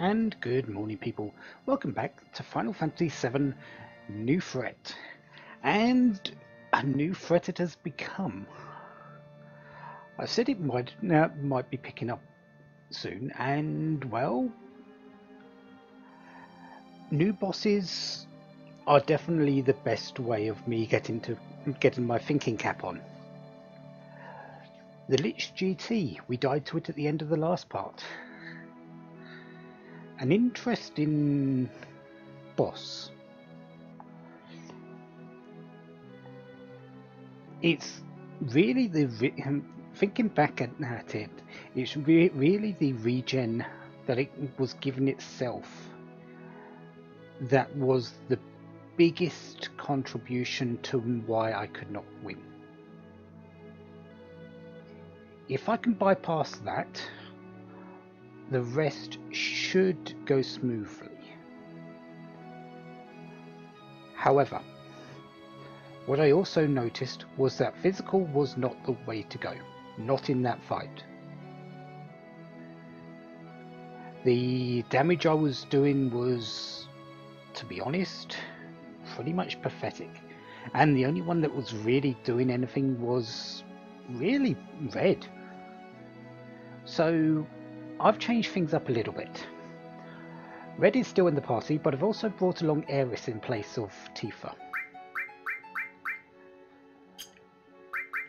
And good morning, people. Welcome back to Final Fantasy VII New Threat. And a new threat it has become. I said it might be picking up soon, and well, new bosses are definitely the best way of me getting my thinking cap on. The Lich GT, we died to it at the end of the last part. An interesting boss. It's really thinking back at it, it's really the regen that it was given itself that was the biggest contribution to why I could not win. If I can bypass that, the rest should go smoothly. However, what I also noticed was that physical was not the way to go, not in that fight. The damage I was doing was, to be honest, pretty much pathetic, and the only one that was really doing anything was really Red. So I've changed things up a little bit. Red is still in the party, but I've also brought along Aeris in place of Tifa.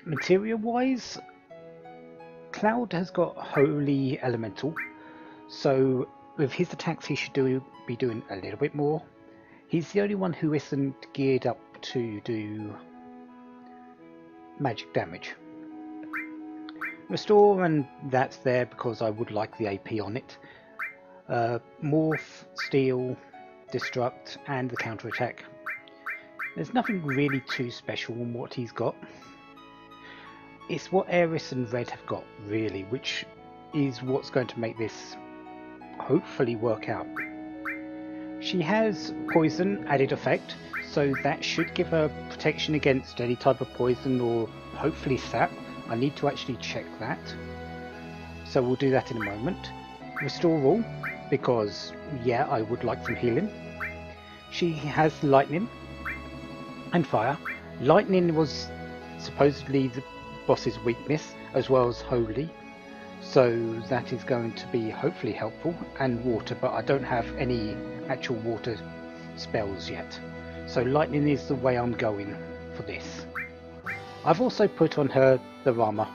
Material-wise, Cloud has got Holy Elemental, so with his attacks he should be doing a little bit more. He's the only one who isn't geared up to do magic damage. Restore, and that's there because I would like the AP on it. Morph, Steal, Destruct, and the counter-attack. There's nothing really too special on what he's got. It's what Aeris and Red have got, really, which is what's going to make this hopefully work out. She has Poison added effect, so that should give her protection against any type of poison or hopefully sap. I need to actually check that, so we'll do that in a moment. Restore All, because yeah, I would like some healing. She has Lightning and Fire. Lightning was supposedly the boss's weakness, as well as Holy, so that is going to be hopefully helpful. And Water, but I don't have any actual water spells yet, so Lightning is the way I'm going for this. I've also put on her the Rama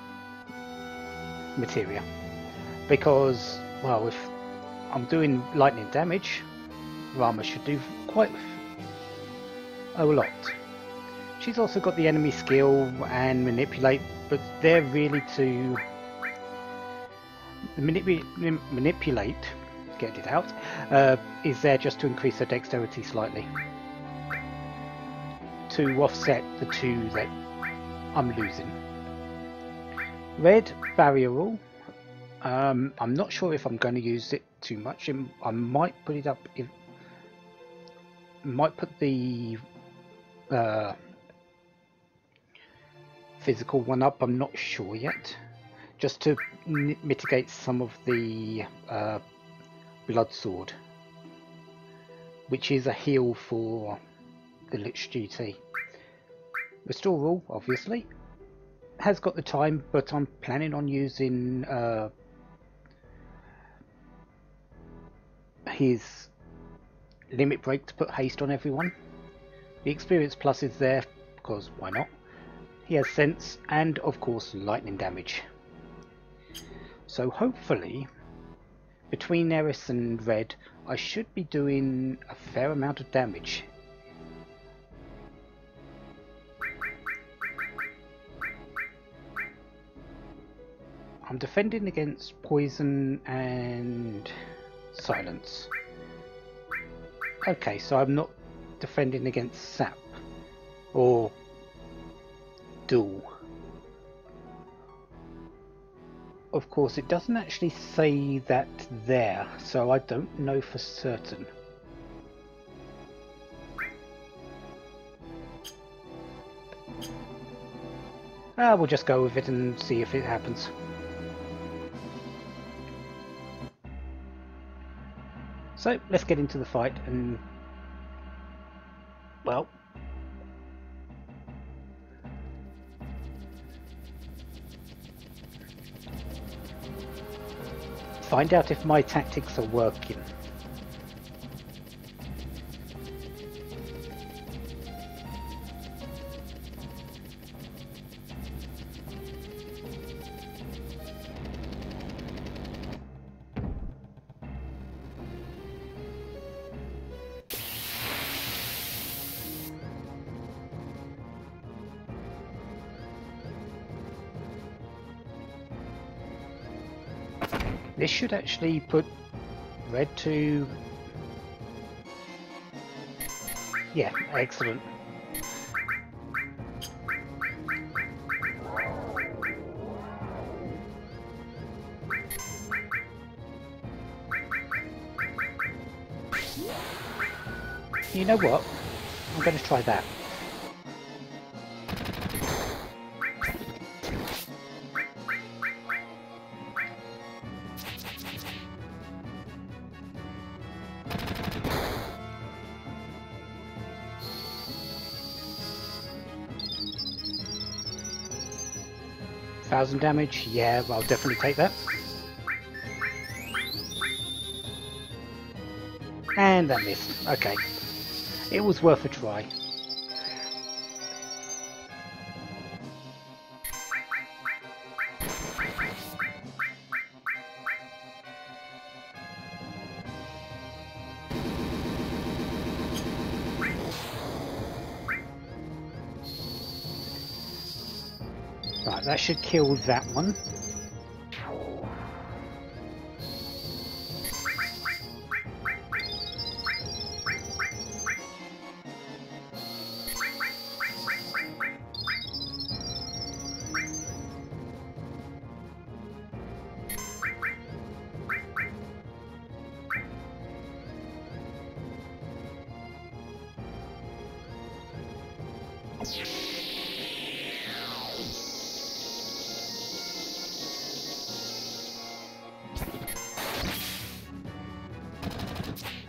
materia, because, well, if I'm doing lightning damage, Rama should do quite a lot. She's also got the enemy skill and manipulate, but they're really to manipulate, get it out, is there just to increase her dexterity slightly, to offset the two that I'm losing. Red Barrier Rule. I'm not sure if I'm going to use it too much. I might put it up. Might put the physical one up. I'm not sure yet, just to mitigate some of the Blood Sword, which is a heal for the Lich GT. Restore All, obviously, has got the time, but I'm planning on using his Limit Break to put haste on everyone. The Experience Plus is there, because why not? He has Sense, and of course lightning damage. So hopefully, between Aeris and Red, I should be doing a fair amount of damage. I'm defending against Poison and Silence. Okay, so I'm not defending against Sap or Duel. Of course, it doesn't actually say that there, so I don't know for certain. We'll just go with it and see if it happens. So let's get into the fight and, well, find out if my tactics are working. This should actually put red to... yeah, excellent. You know what? I'm going to try that. $1,000 damage, yeah, I'll definitely take that. And that missed, okay. It was worth a try. Right, that should kill that one.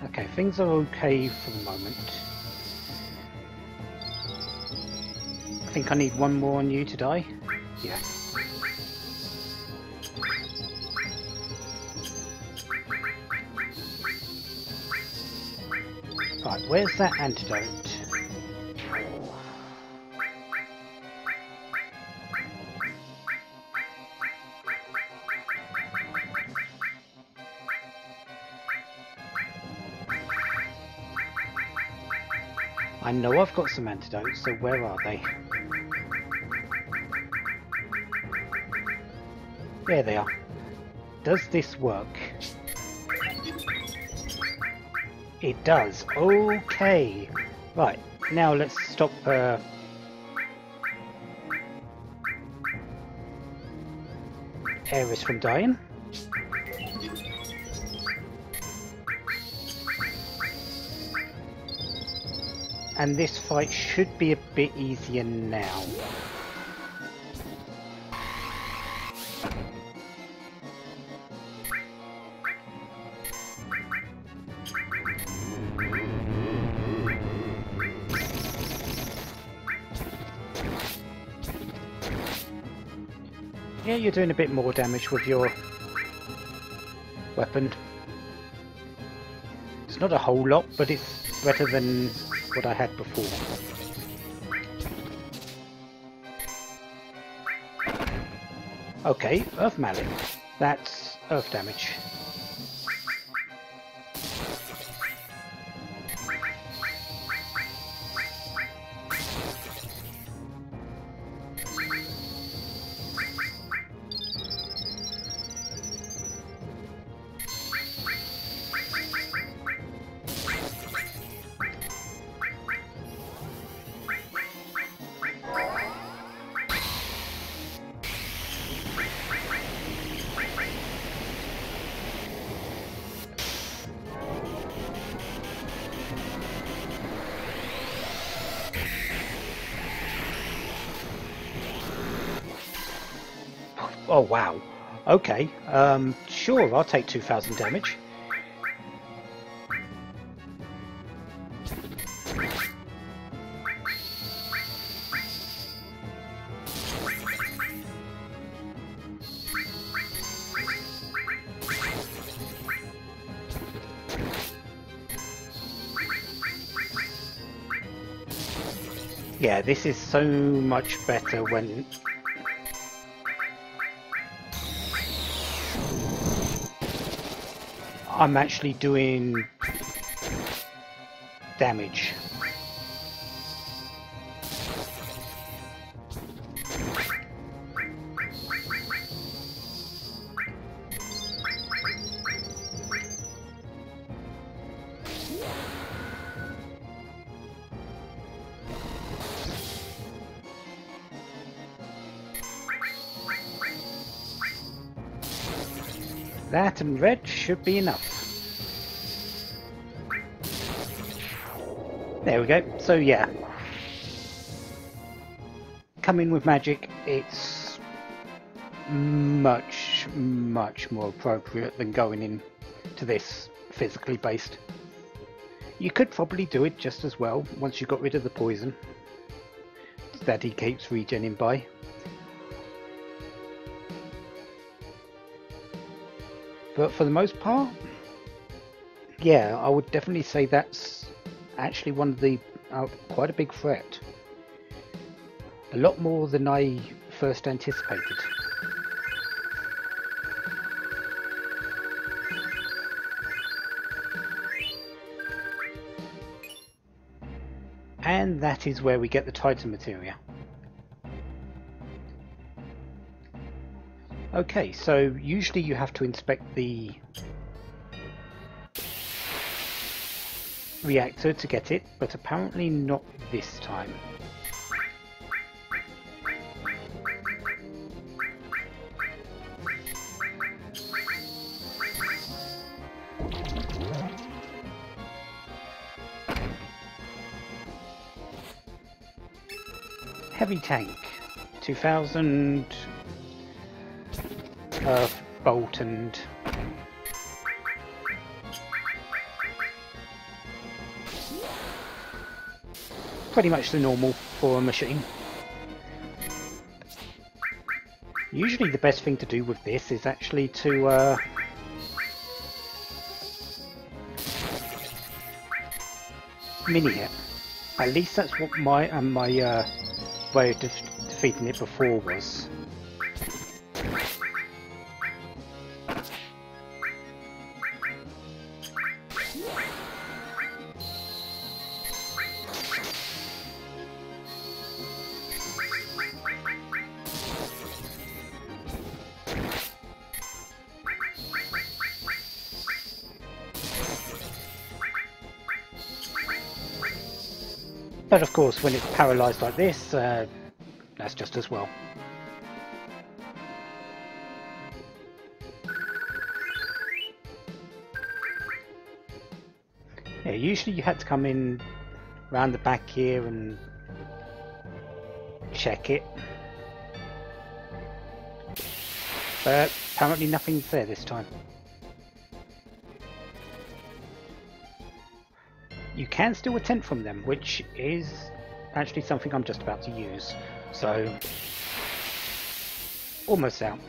Okay, things are okay for the moment. I think I need one more on you to die. Yeah. Right, where's that antidote? I know I've got some antidotes, so where are they? There they are. Does this work? It does. Okay. Right, now let's stop Ares from dying. And this fight should be a bit easier now. Yeah, you're doing a bit more damage with your weapon. It's not a whole lot, but it's better than what I had before. Okay, Earth Mallet. That's earth damage. Oh wow. Okay. Sure, I'll take 2,000 damage. Yeah, this is so much better when I'm actually doing damage. That and red should be enough. There we go. So yeah, coming with magic, it's much more appropriate than going in to this physically based. You could probably do it just as well once you got rid of the poison that he keeps regenning by. But for the most part, yeah, I would definitely say that's actually one of the quite a big threat. A lot more than I first anticipated. And that is where we get the Titan materia. Okay, so usually you have to inspect the reactor to get it, but apparently not this time. Heavy tank, 2000 bolt and pretty much the normal for a machine. Usually the best thing to do with this is actually to mini it. At least that's what my way of defeating it before was. But of course, when it's paralysed like this, that's just as well. Yeah, usually you had to come in round the back here and check it. But apparently nothing's there this time. You can still attempt from them, which is actually something I'm just about to use. So, almost out.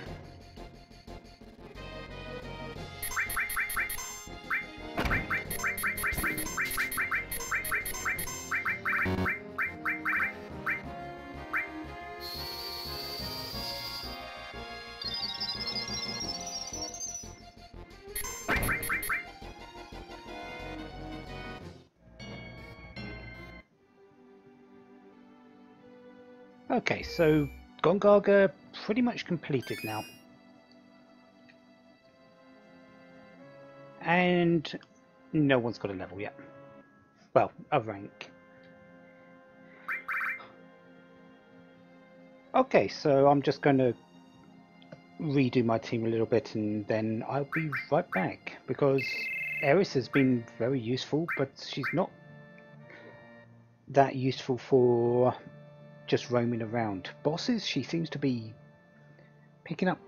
Okay, so Gongaga pretty much completed now. And no one's got a level yet. Well, a rank. Okay, so I'm just going to redo my team a little bit and then I'll be right back, because Eris has been very useful, but she's not that useful for just roaming around. Bosses, she seems to be picking up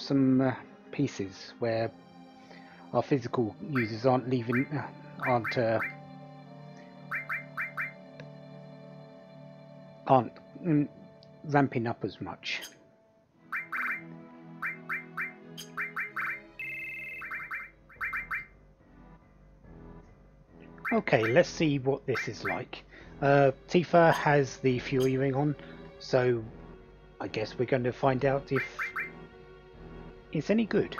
some pieces where our physical users aren't ramping up as much. Okay, let's see what this is like. Tifa has the Fury Ring on, so I guess we're going to find out if it's any good.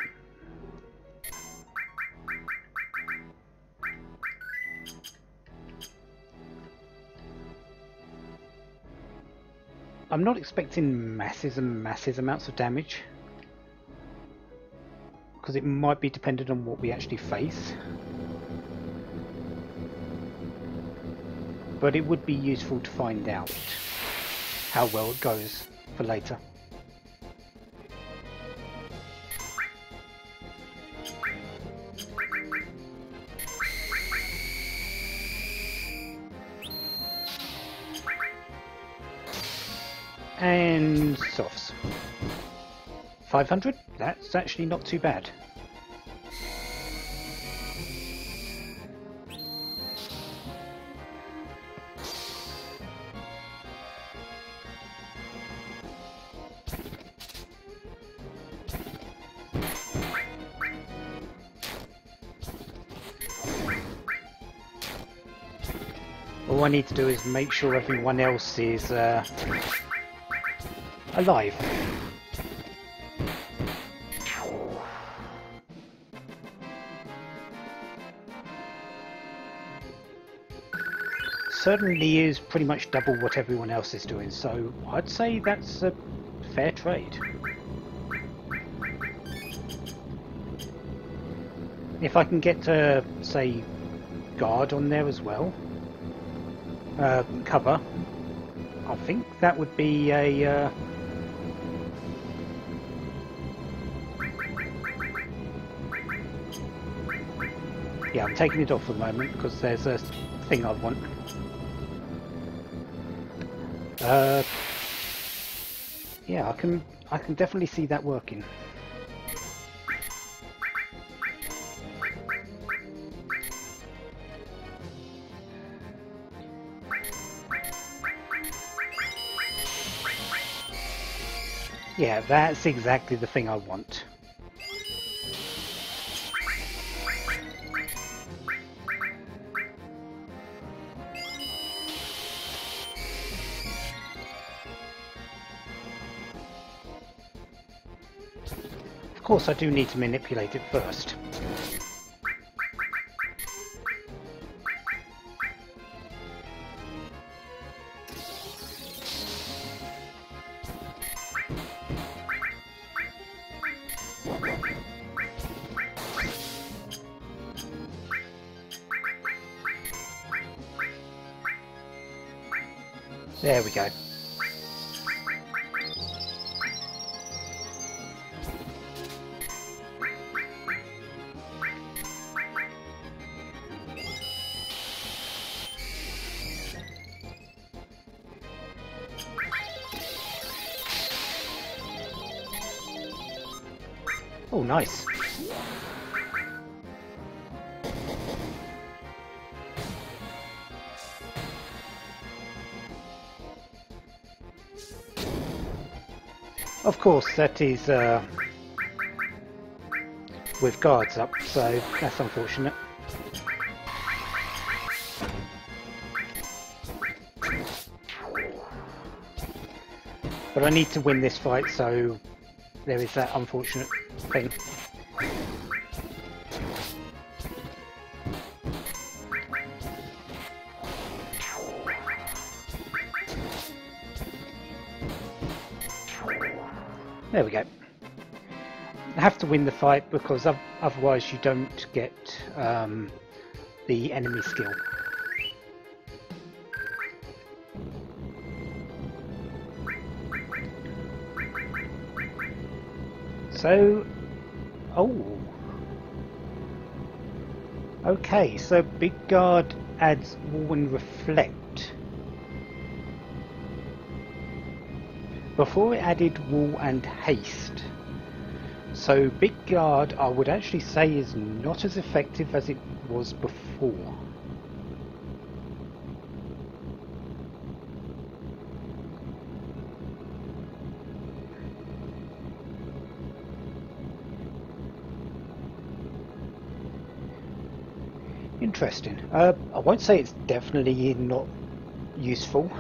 I'm not expecting massive amounts of damage, because it might be dependent on what we actually face. But it would be useful to find out how well it goes for later. And softs. 500? That's actually not too bad. All I need to do is make sure everyone else is alive. Certainly is pretty much double what everyone else is doing, so I'd say that's a fair trade. If I can get to, say, guard on there as well, cover, I think that would be a yeah, I'm taking it off for the moment because there's a thing I want. Yeah, I can definitely see that working. Yeah, that's exactly the thing I want. Of course, I do need to manipulate it first. There we go. Oh, nice. Of course, that is with guards up, so that's unfortunate. But I need to win this fight, so there is that unfortunate thing. There we go. I have to win the fight because otherwise you don't get the enemy skill. So, oh, okay, so Big Guard adds Wall and Reflect. Before it added Wall and Haste. So Big Guard, I would actually say, is not as effective as it was before. Interesting. I won't say it's definitely not useful.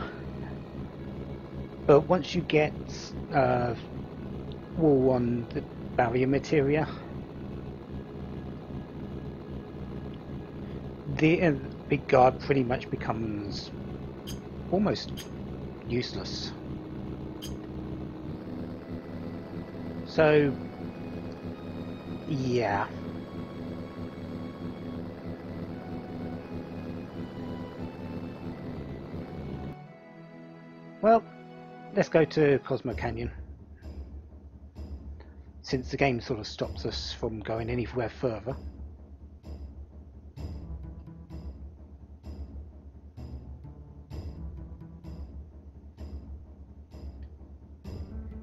But once you get wall on the barrier materia, the big guard pretty much becomes almost useless. So, yeah. Well, let's go to Cosmo Canyon, since the game sort of stops us from going anywhere further.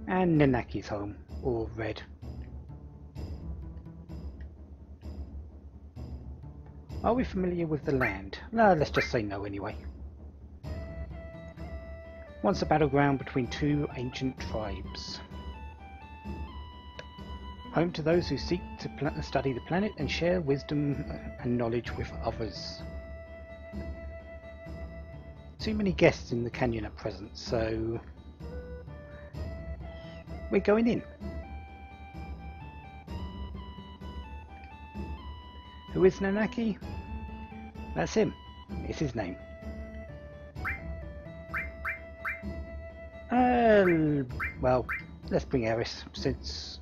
And Nanaki's home, or Red. Are we familiar with the land? No, let's just say no anyway. Once a battleground between two ancient tribes. Home to those who seek to study the planet and share wisdom and knowledge with others. Too many guests in the canyon at present, so we're going in. Who is Nanaki? That's him. It's his name. Well, let's bring Eris, since...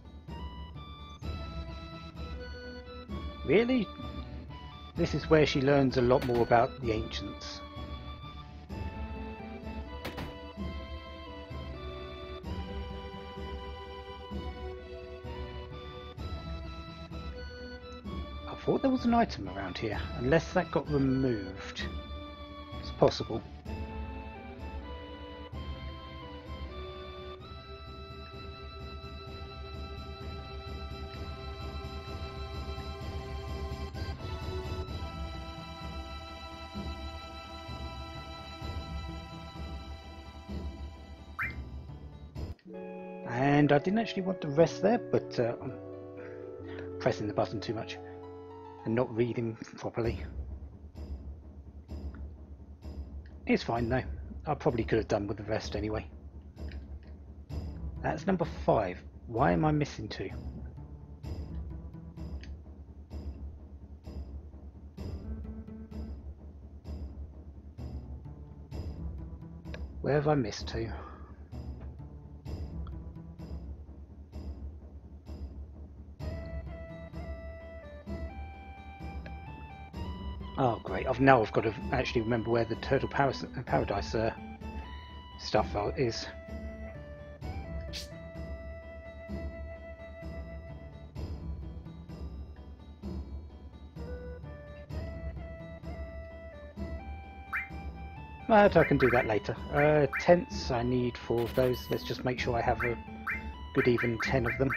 Really? This is where she learns a lot more about the ancients. I thought there was an item around here, unless that got removed. It's possible. And I didn't actually want to rest there, but I'm pressing the button too much and not reading properly. It's fine though. I probably could have done with the rest anyway. That's number 5. Why am I missing 2? Where have I missed 2? Oh great, I've got to actually remember where the Turtle Paradise stuff is. But I can do that later. Tents, I need 4 of those. Let's just make sure I have a good even 10 of them.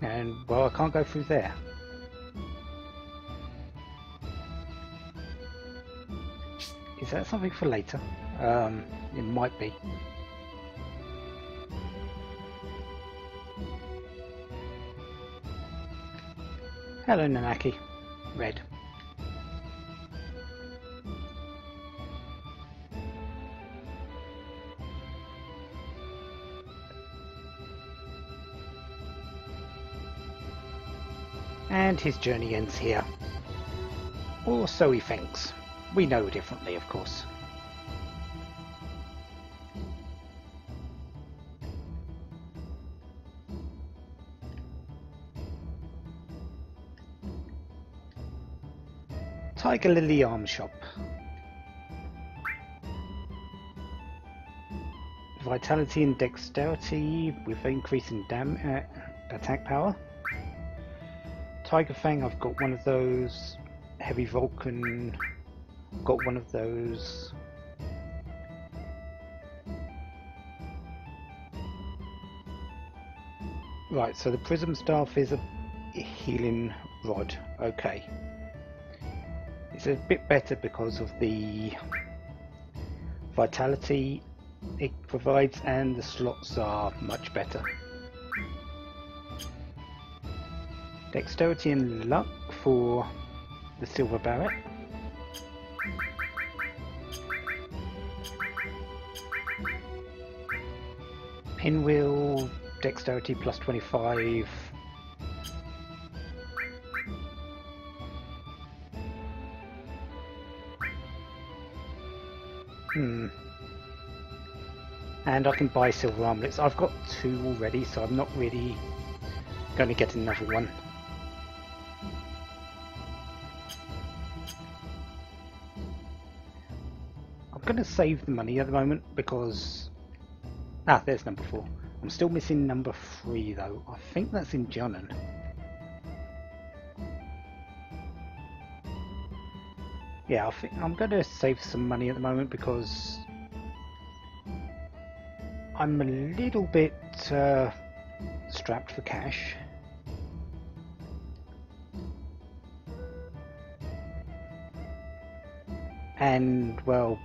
And, well, I can't go through there. Is that something for later? It might be. Hello, Nanaki. Red. And his journey ends here. Or so he thinks. We know differently, of course. Tiger Lily Arm Shop. Vitality and dexterity with increasing attack power. Tiger Fang, I've got one of those. Heavy Vulcan, got one of those. Right, so the Prism Staff is a healing rod. Okay. It's a bit better because of the vitality it provides, and the slots are much better. Dexterity and luck for the silver barret. Pinwheel, dexterity plus 25. And I can buy silver armlets. I've got 2 already, so I'm not really going to get another one. I'm going to save the money at the moment because... Ah, there's number 4. I'm still missing number 3 though. I think that's in Jonan. Yeah, I think I'm going to save some money at the moment because I'm a little bit strapped for cash. And, well,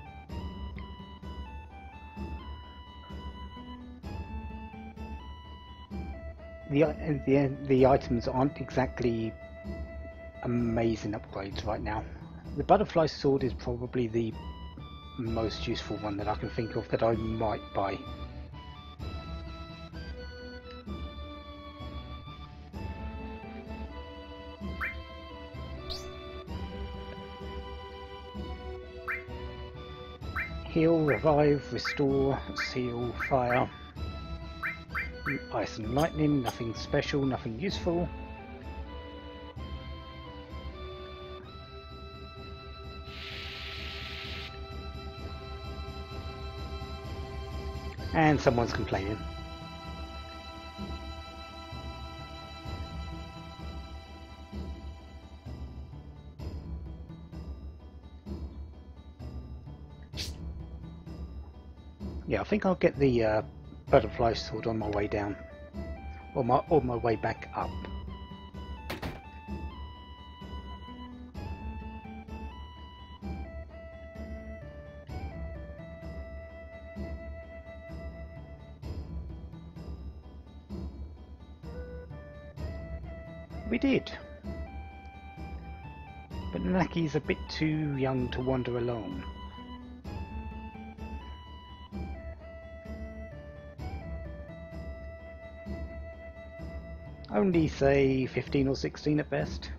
the items aren't exactly amazing upgrades right now. The butterfly sword is probably the most useful one that I can think of that I might buy. Heal, revive, restore, seal, fire, ice and lightning, nothing special, nothing useful. And someone's complaining. Yeah, I think I'll get the butterfly sword on my way down, or my way back up. We did, but Naki's a bit too young to wander alone. Only say 15 or 16 at best,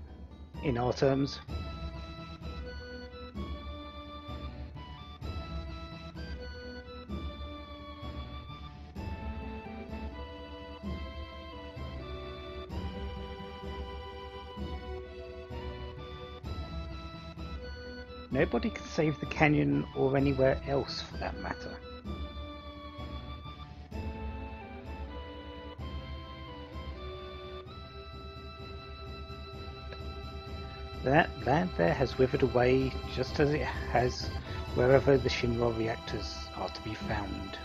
in our terms. Nobody can save the canyon or anywhere else for that matter. That land there has withered away just as it has wherever the Shinra reactors are to be found.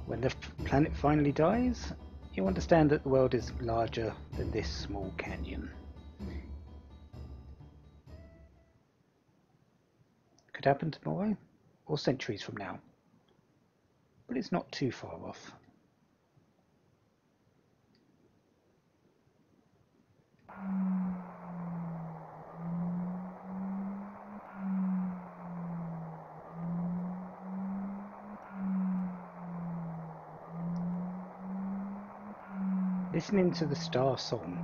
When the planet finally dies, you understand that the world is larger than this small canyon. Could happen tomorrow, or centuries from now, but it's not too far off. Listening to the star song,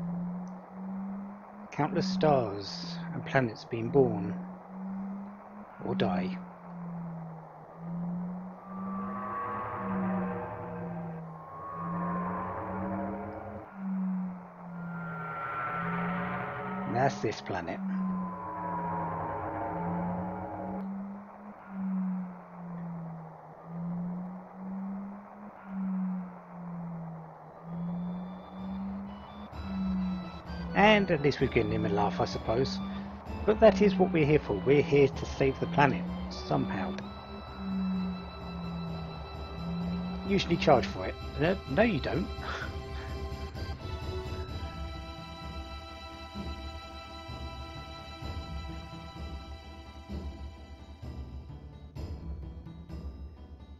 countless stars and planets being born or die. And that's this planet. And at least we're getting him a laugh, I suppose. But that is what we're here for. We're here to save the planet, somehow. Usually charge for it. No, you don't.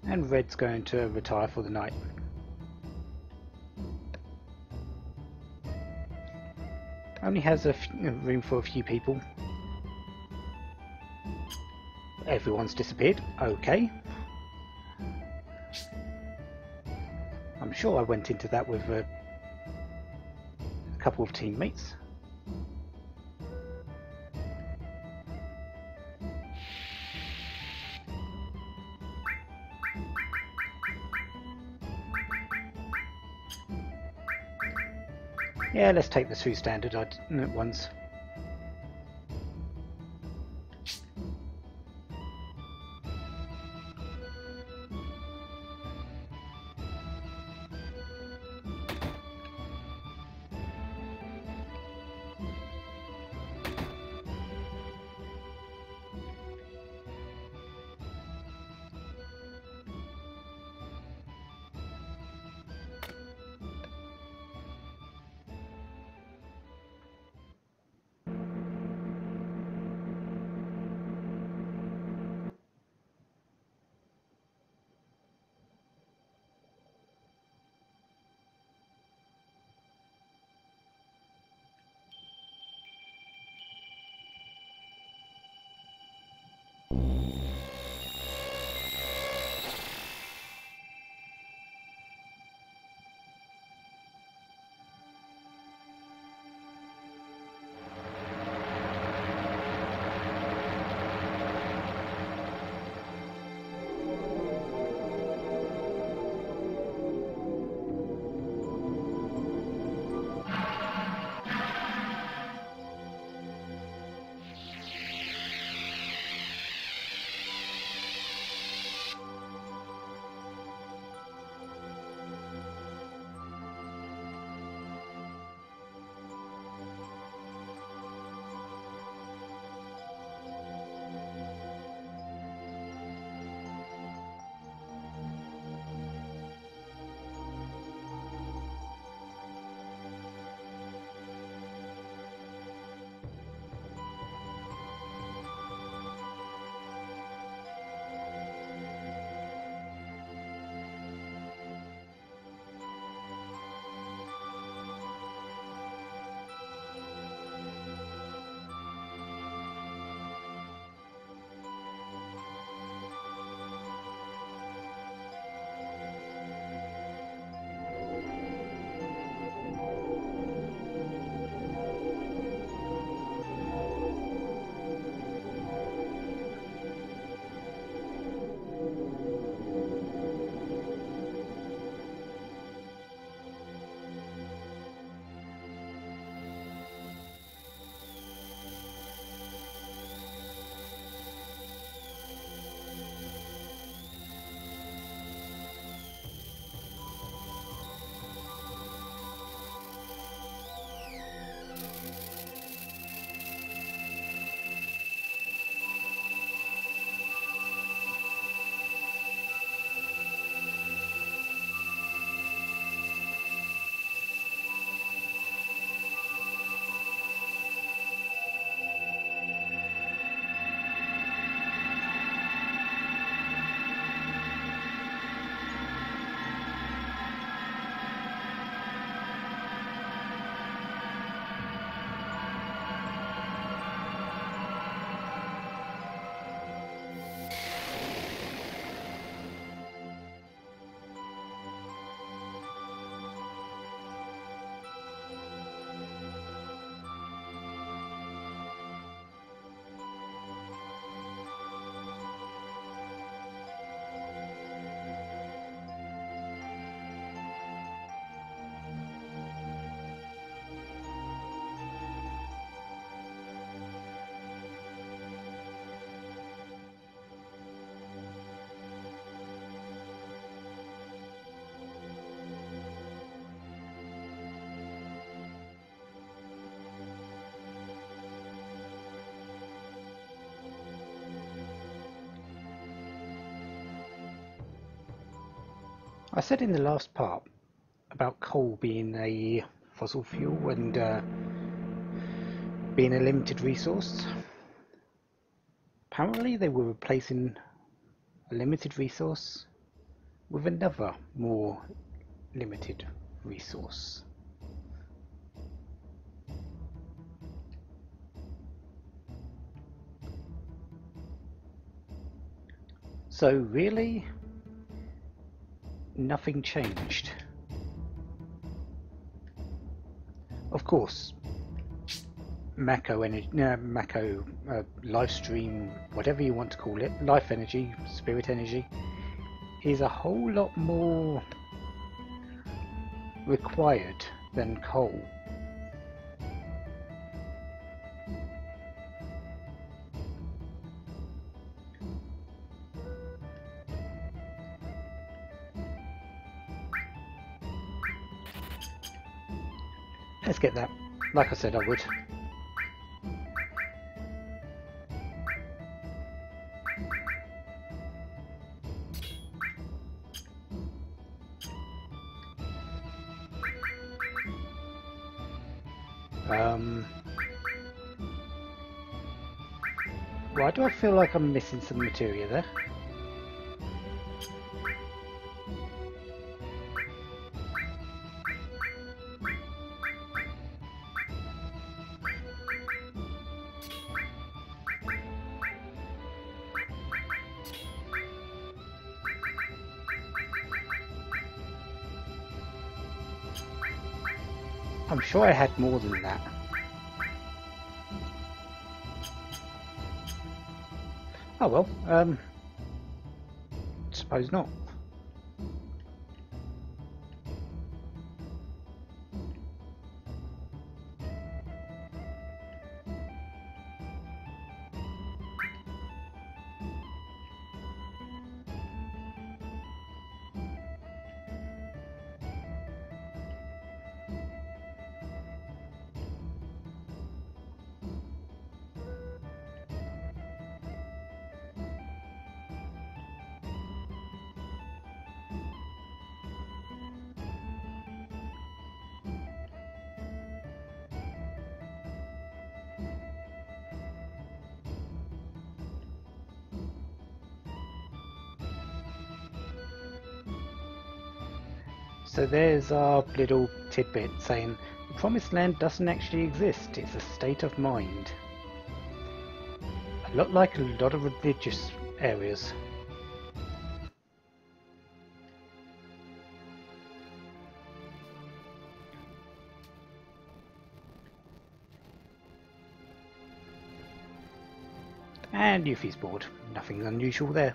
And Red's going to retire for the night. Only has room for a few people. Everyone's disappeared. Okay. I'm sure I went into that with a couple of teammates. Yeah, let's take the 2 standard ones. I said in the last part about coal being a fossil fuel and being a limited resource. Apparently they were replacing a limited resource with another more limited resource. So really, nothing changed. Of course, Mako energy, Mako life stream, whatever you want to call it, life energy, spirit energy, is a whole lot more required than coal. Let's get that. Like I said, I would. Why do I feel like I'm missing some material there? I'm sure I had more than that. Oh well, suppose not. So there's our little tidbit saying the promised land doesn't actually exist, it's a state of mind. A lot like a lot of religious areas. And Yuffie's bored, nothing unusual there.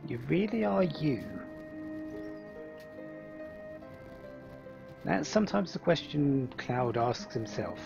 You really are you? That's sometimes the question Cloud asks himself.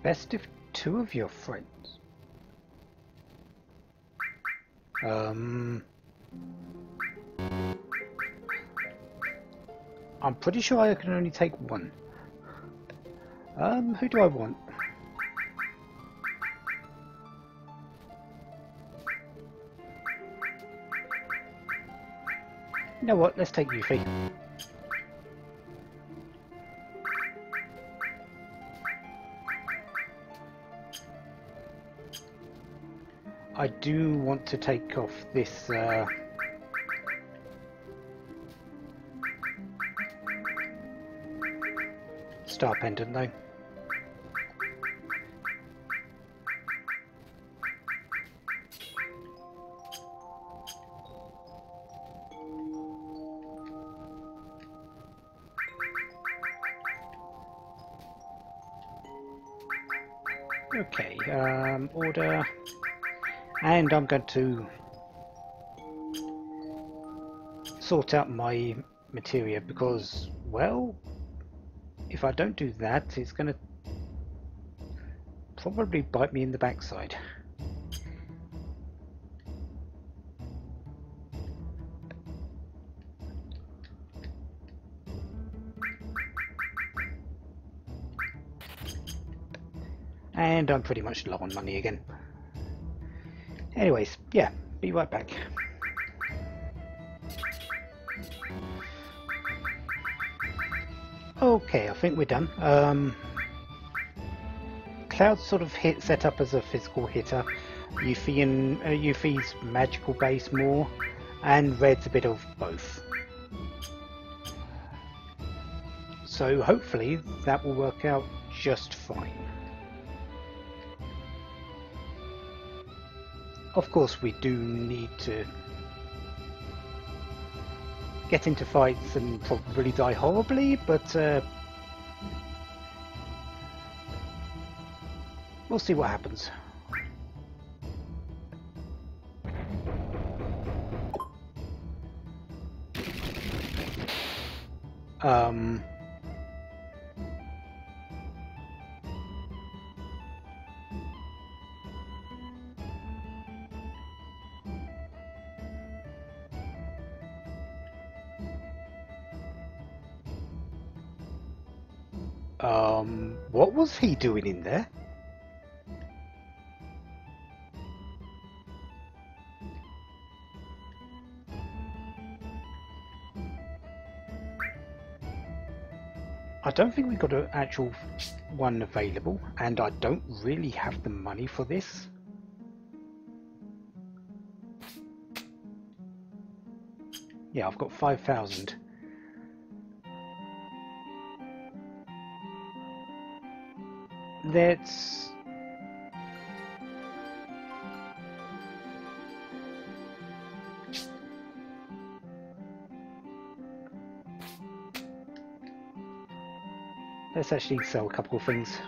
Best if two of your friends. I'm pretty sure I can only take one. Who do I want? You know what? Let's take Yuffie. I do want to take off this star pendant though. Okay, order, and I'm going to sort out my materia because, well, if I don't do that, it's going to probably bite me in the backside. And I'm pretty much low on money again. Anyways, yeah, be right back. Okay, I think we're done. Cloud's sort of set up as a physical hitter. Yuffie's magical base more, and Red's a bit of both. So hopefully that will work out just fine. Of course, we do need to get into fights and probably die horribly, but we'll see what happens. What was he doing in there? I don't think we got an actual one available, and I don't really have the money for this. Yeah, I've got 5,000. Let's actually sell a couple of things.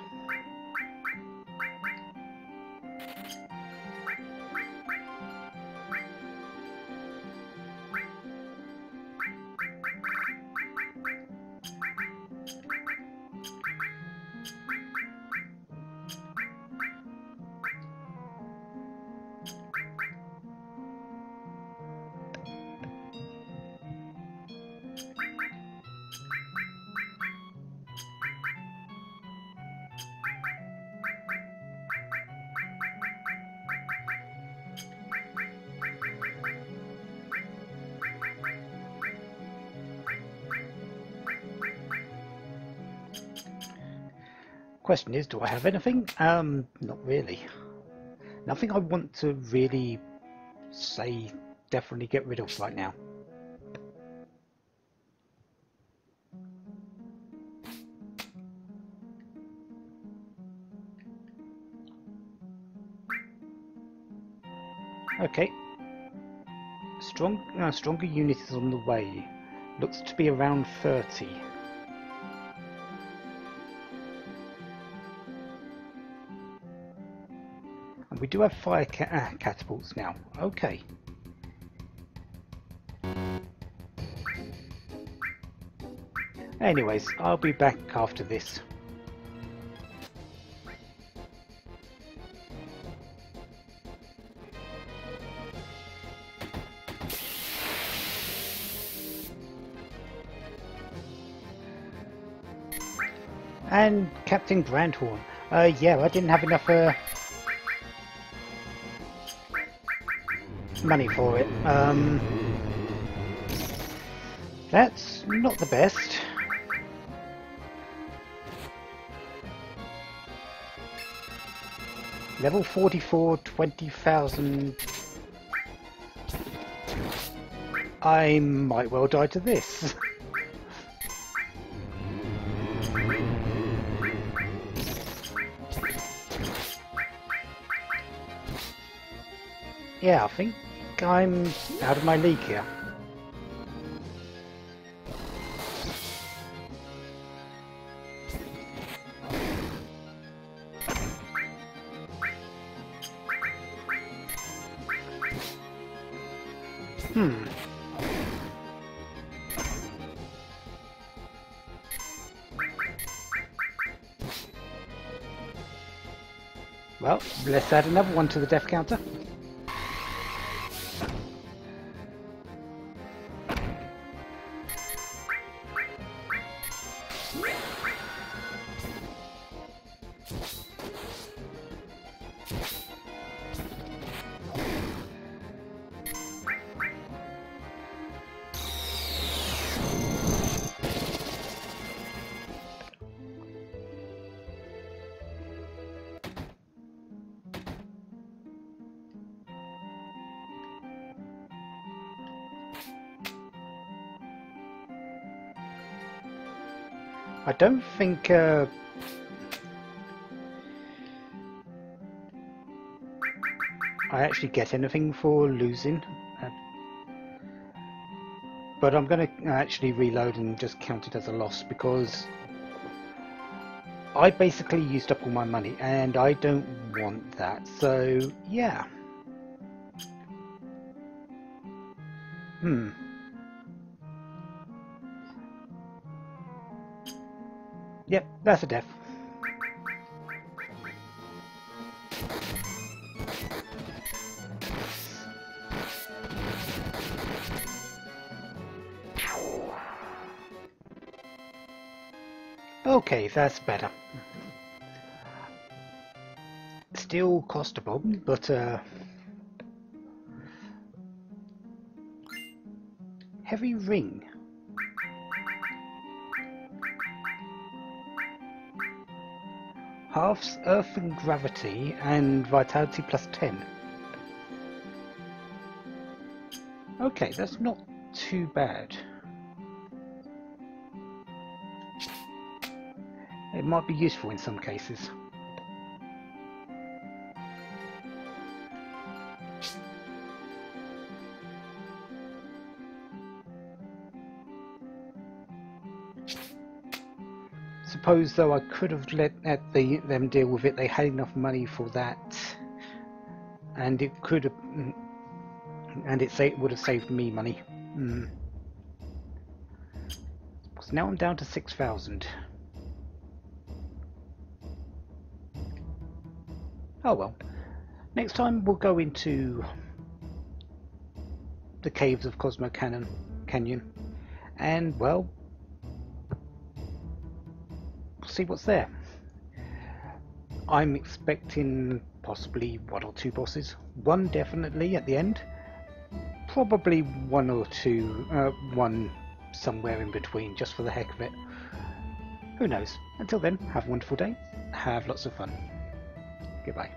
Question is, do I have anything? Not really. Nothing I want to really say definitely get rid of right now. Okay. Stronger unit is on the way. Looks to be around 30. And we do have fire catapults now. Okay. Anyways, I'll be back after this. And Captain Brandhorn. Yeah, I didn't have enough money for it. That's not the best. Level 44, 20,000. I might well die to this. Yeah, I think I'm out of my league here. Well, let's add another one to the death counter. I don't think I actually get anything for losing, but I'm going to actually reload and just count it as a loss because I basically used up all my money and I don't want that, so yeah. Yep, that's a death. Okay, that's better. Still cost a bomb, but heavy ring. Halves earth and gravity and vitality plus 10. Okay, that's not too bad. It might be useful in some cases. Suppose though I could have let them deal with it. They had enough money for that, and it could have, and it would have saved me money. So now I'm down to 6,000. Oh well. Next time we'll go into the caves of Cosmo Canyon, and well, see what's there. I'm expecting possibly 1 or 2 bosses. One definitely at the end. Probably 1 or 2, one somewhere in between, just for the heck of it. Who knows? Until then, have a wonderful day. Have lots of fun. Goodbye.